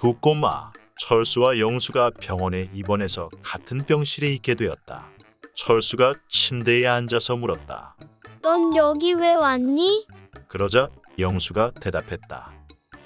두 꼬마 철수와 영수가 병원에 입원해서 같은 병실에 있게 되었다. 철수가 침대에 앉아서 물었다. 넌 여기 왜 왔니? 그러자 영수가 대답했다.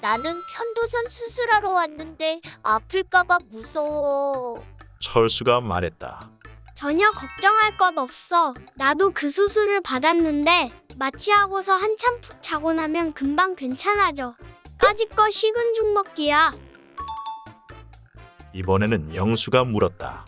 나는 편도선 수술하러 왔는데 아플까봐 무서워. 철수가 말했다. 전혀 걱정할 것 없어. 나도 그 수술을 받았는데 마취하고서 한참 푹 자고 나면 금방 괜찮아져. 까짓거 식은 죽 먹기야. 이번에는 영수가 물었다.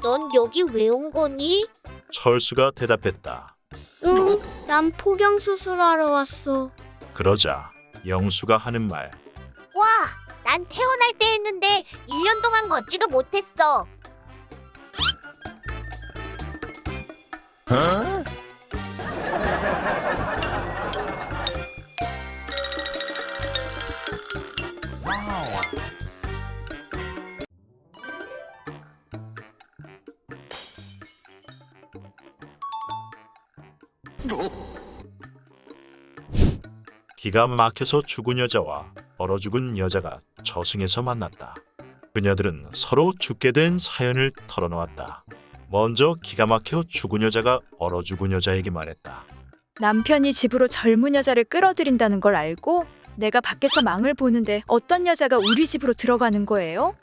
넌 여기 왜 온 거니? 철수가 대답했다. 응, 난 포경 수술하러 왔어. 그러자 영수가 하는 말. 와, 난 태어날 때 했는데 1년 동안 걷지도 못했어. 기가 막혀서 죽은 여자와 얼어 죽은 여자가 저승에서 만났다. 그녀들은 서로 죽게 된 사연을 털어놓았다. 먼저 기가 막혀 죽은 여자가 얼어 죽은 여자에게 말했다. 남편이 집으로 젊은 여자를 끌어들인다는 걸 알고 내가 밖에서 망을 보는데 어떤 여자가 우리 집으로 들어가는 거예요?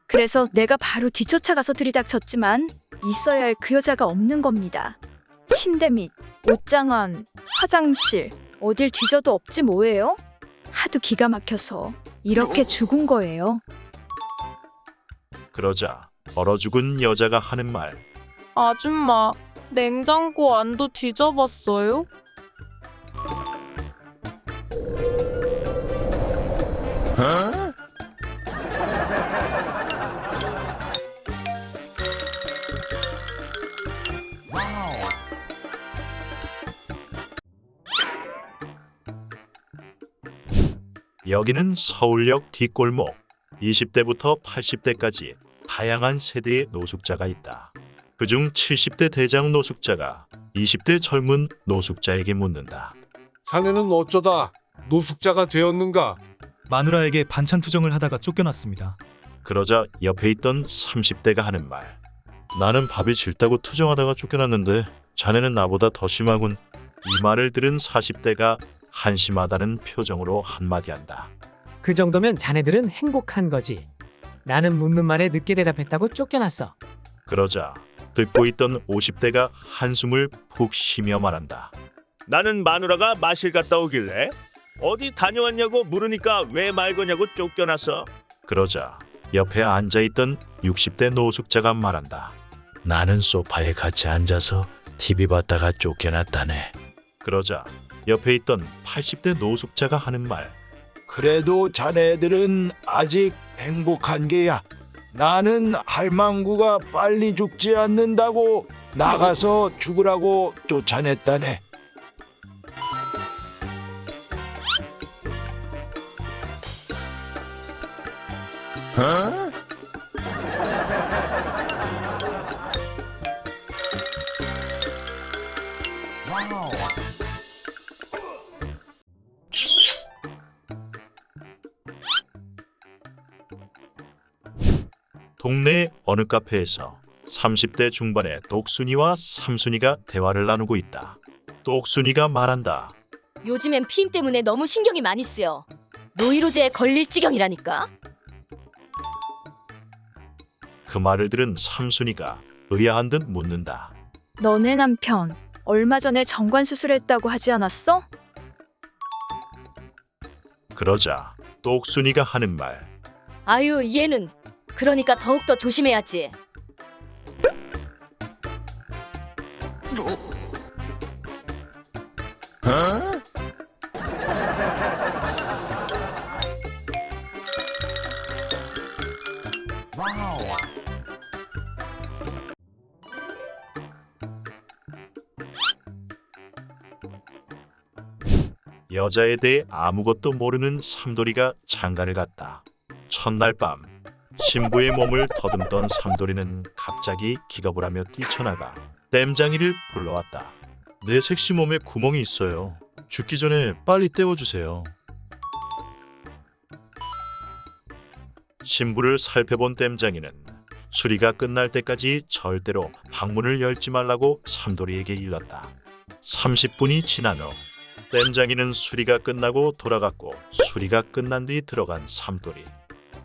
그래서 내가 바로 뒤쫓아가서 들이닥쳤지만 있어야 할 그 여자가 없는 겁니다. 침대 및 옷장안, 화장실, 어딜 뒤져도 없지 뭐예요? 하도 기가 막혀서 이렇게 죽은 거예요. 그러자 얼어 죽은 여자가 하는 말. 아줌마, 냉장고 안도 뒤져봤어요? 여기는 서울역 뒷골목. 20대부터 80대까지 다양한 세대의 노숙자가 있다. 그중 70대 대장 노숙자가 20대 젊은 노숙자에게 묻는다. 자네는 어쩌다 노숙자가 되었는가? 마누라에게 반찬 투정을 하다가 쫓겨났습니다. 그러자 옆에 있던 30대가 하는 말. 나는 밥이 싫다고 투정하다가 쫓겨났는데 자네는 나보다 더 심하군. 이 말을 들은 40대가 한심하다는 표정으로 한마디 한다. 그 정도면 자네들은 행복한 거지. 나는 묻는 말에 늦게 대답했다고 쫓겨났어. 그러자 듣고 있던 50대가 한숨을 푹 쉬며 말한다. 나는 마누라가 마실 갔다 오길래 어디 다녀왔냐고 물으니까 왜 말 거냐고 쫓겨났어. 그러자 옆에 앉아있던 60대 노숙자가 말한다. 나는 소파에 같이 앉아서 TV 봤다가 쫓겨났다네. 그러자 옆에 있던 80대 노숙자가 하는 말. 그래도 자네들은 아직 행복한 게야. 나는 할망구가 빨리 죽지 않는다고 나가서 죽으라고 쫓아냈다네. 동네 어느 카페에서 30대 중반의 똑순이와 삼순이가 대화를 나누고 있다. 똑순이가 말한다. 요즘엔 피임 때문에 너무 신경이 많이 쓰여. 노이로제에 걸릴 지경이라니까. 그 말을 들은 삼순이가 의아한 듯 묻는다. 너네 남편 얼마 전에 정관 수술했다고 하지 않았어? 그러자 똑순이가 하는 말. 아유, 얘는 그러니까 더욱더 조심해야지. 여자에 대해 아무것도 모르는 삼돌이가 장가를 갔다. 첫날 밤 신부의 몸을 더듬던 삼돌이는 갑자기 기겁을 하며 뛰쳐나가 땜장이를 불러왔다. 내 섹시 몸에 구멍이 있어요. 죽기 전에 빨리 떼어주세요. 신부를 살펴본 땜장이는 수리가 끝날 때까지 절대로 방문을 열지 말라고 삼돌이에게 일렀다. 30분이 지난 후 땜장이는 수리가 끝나고 돌아갔고 수리가 끝난 뒤 들어간 삼돌이.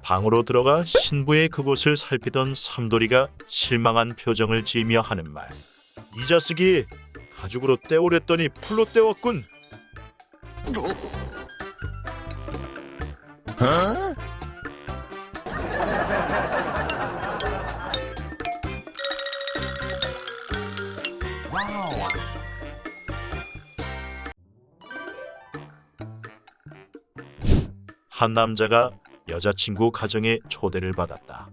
방으로 들어가 신부의 그곳을 살피던 삼돌이가 실망한 표정을 지으며 하는 말. 이 자식이 가죽으로 떼오랬더니 풀로 떼웠군. 한 남자가 여자친구 가정에 초대를 받았다.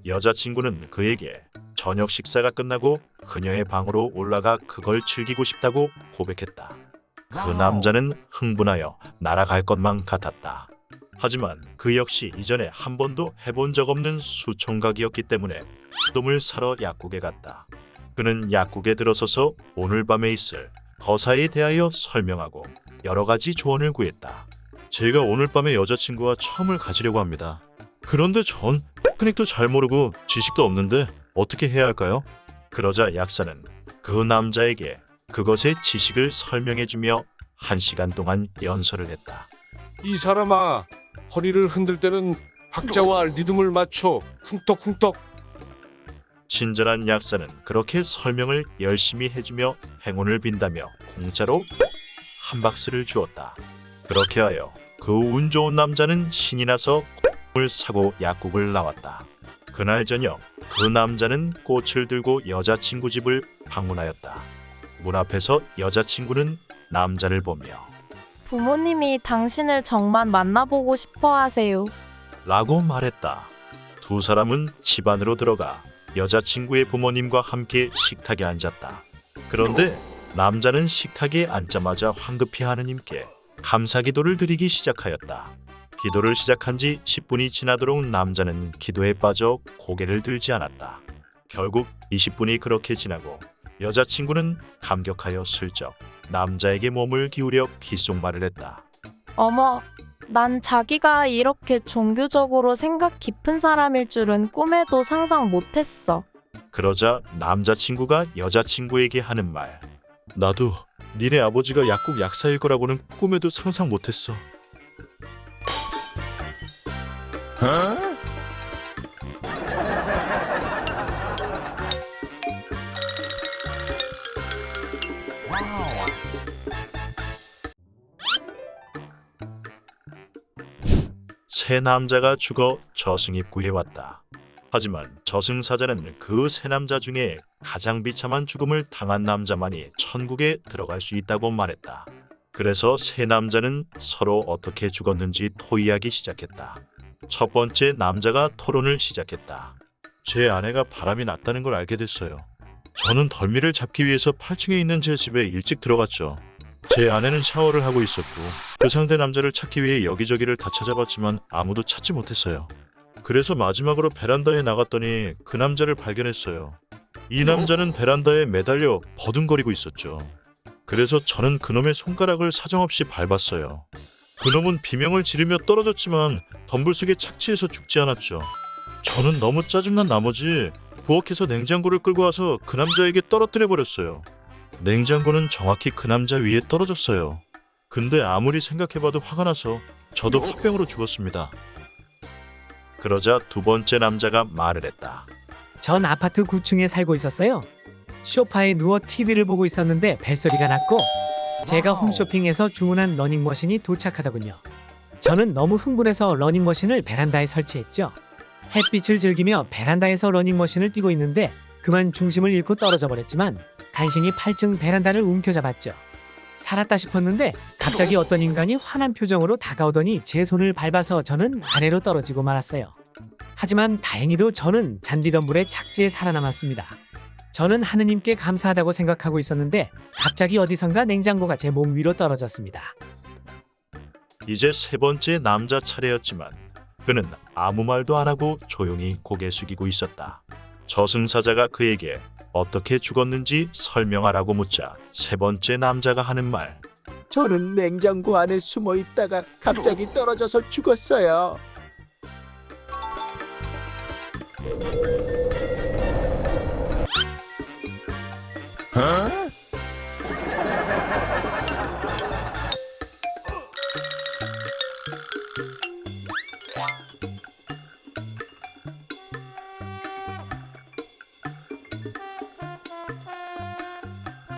여자친구는 그에게 저녁 식사가 끝나고 그녀의 방으로 올라가 그걸 즐기고 싶다고 고백했다. 그 남자는 흥분하여 날아갈 것만 같았다. 하지만 그 역시 이전에 한 번도 해본 적 없는 수총각이었기 때문에 똥을 사러 약국에 갔다. 그는 약국에 들어서서 오늘 밤에 있을 거사에 대하여 설명하고 여러 가지 조언을 구했다. 제가 오늘 밤에 여자친구와 처음을 가지려고 합니다. 그런데 전 테크닉도 잘 모르고 지식도 없는데 어떻게 해야 할까요? 그러자 약사는 그 남자에게 그것의 지식을 설명해주며 1시간 동안 연설을 했다. 이 사람아, 허리를 흔들 때는 박자와 리듬을 맞춰 쿵떡쿵떡. 친절한 약사는 그렇게 설명을 열심히 해주며 행운을 빈다며 공짜로 한 박스를 주었다. 그렇게 하여 그 운 좋은 남자는 신이 나서 꽃을 사고 약국을 나왔다. 그날 저녁 그 남자는 꽃을 들고 여자친구 집을 방문하였다. 문 앞에서 여자친구는 남자를 보며 부모님이 당신을 정말 만나보고 싶어 하세요. 라고 말했다. 두 사람은 집 안으로 들어가 여자친구의 부모님과 함께 식탁에 앉았다. 그런데 남자는 식탁에 앉자마자 황급히 하느님께 감사기도를 드리기 시작하였다. 기도를 시작한 지 10분이 지나도록 남자는 기도에 빠져 고개를 들지 않았다. 결국 20분이 그렇게 지나고 여자친구는 감격하여 슬쩍 남자에게 몸을 기울여 귓속말을 했다. 어머, 난 자기가 이렇게 종교적으로 생각 깊은 사람일 줄은 꿈에도 상상 못했어. 그러자 남자친구가 여자친구에게 하는 말. 나도 니네 아버지가 약국 약사일 거라고는 꿈에도 상상 못했어. 새 남자가 죽어 저승입구에 왔다. 하지만 저승사자는 그 세 남자 중에 가장 비참한 죽음을 당한 남자만이 천국에 들어갈 수 있다고 말했다. 그래서 세 남자는 서로 어떻게 죽었는지 토의하기 시작했다. 첫 번째 남자가 토론을 시작했다. 제 아내가 바람이 났다는 걸 알게 됐어요. 저는 덜미를 잡기 위해서 8층에 있는 제 집에 일찍 들어갔죠. 제 아내는 샤워를 하고 있었고 그 상대 남자를 찾기 위해 여기저기를 다 찾아봤지만 아무도 찾지 못했어요. 그래서 마지막으로 베란다에 나갔더니 그 남자를 발견했어요. 이 남자는 베란다에 매달려 버둥거리고 있었죠. 그래서 저는 그놈의 손가락을 사정없이 밟았어요. 그놈은 비명을 지르며 떨어졌지만 덤불 속에 착지해서 죽지 않았죠. 저는 너무 짜증난 나머지 부엌에서 냉장고를 끌고 와서 그 남자에게 떨어뜨려 버렸어요. 냉장고는 정확히 그 남자 위에 떨어졌어요. 근데 아무리 생각해봐도 화가 나서 저도 화병으로 죽었습니다. 그러자 두 번째 남자가 말을 했다. 전 아파트 9층에 살고 있었어요. 소파에 누워 TV를 보고 있었는데 벨소리가 났고 제가 홈쇼핑에서 주문한 러닝머신이 도착하더군요. 저는 너무 흥분해서 러닝머신을 베란다에 설치했죠. 햇빛을 즐기며 베란다에서 러닝머신을 뛰고 있는데 그만 중심을 잃고 떨어져 버렸지만 간신히 8층 베란다를 움켜잡았죠. 살았다 싶었는데 갑자기 어떤 인간이 화난 표정으로 다가오더니 제 손을 밟아서 저는 아래로 떨어지고 말았어요. 하지만 다행히도 저는 잔디덤불에 착지해 살아남았습니다. 저는 하느님께 감사하다고 생각하고 있었는데 갑자기 어디선가 냉장고가 제 몸 위로 떨어졌습니다. 이제 세 번째 남자 차례였지만 그는 아무 말도 안 하고 조용히 고개 숙이고 있었다. 저승사자가 그에게 어떻게 죽었는지 설명하라고 묻자 세 번째 남자가 하는 말. 저는 냉장고 안에 숨어 있다가 갑자기 떨어져서 죽었어요.